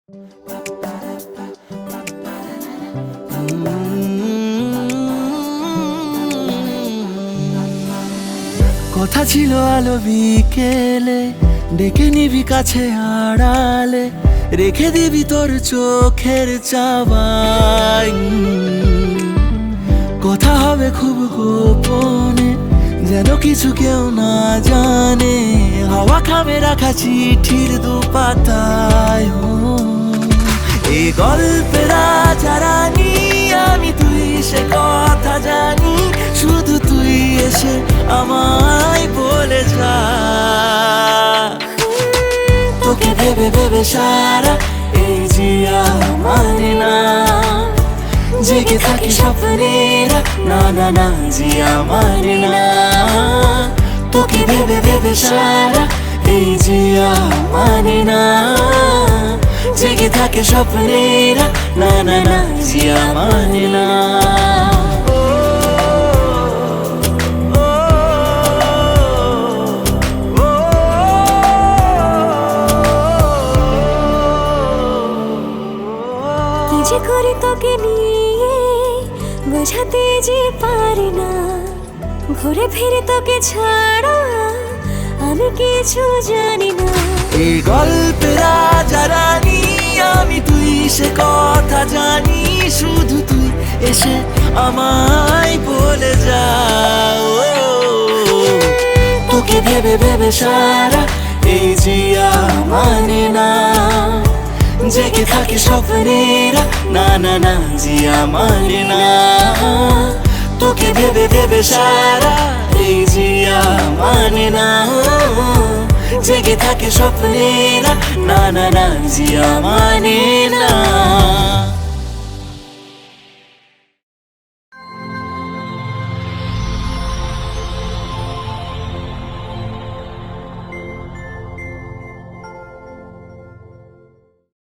কথা ছিল আলো বিকেলে, ডেকে নিবি কাছে আড়ালে, রেখে দিবি তোর চোখের চাওয়ায়। কথা হবে খুব গোপনে, যেন কিছু কেউ না জানে, হাওয়া খামে রাখা চিঠির দুপাতায়। এই গল্পের রাজা রানী আমি, তুই সে কথা জানি, শুধু তুই এসে আমায় বলে যা। তোকে ভেবে ভেবে সারা এই জিয়া মানে না, জেগে থাকি স্বপ্নেরা না না না জিয়া মানে না। তোকে ভেবে ভেবে সারা এই জিয়া মানে না, জেগে থাকে স্বপ্নেরা না না না জিয়া মানে না। কি যে করি তোকে নিয়ে বোঝাতে যে পারি না, ঘুরে ফিরে তোকে ছাড়া আমি কিছু জানি না। এই গল্পের রাজা রানী আমি, তুই সে কথা জানি, শুধু তুই এসে আমায় বলে যাও। তোকে ভেবে ভেবে সারা এই জিয়া মানে না, জেগে থাকে স্বপ্নেরা না না না জিয়া মানে না। তোকে ভেবে ভেবে সারা এই জিয়া মানে না, জেগে থাকে স্বপ্নেরা না না না জিয়া মানে না।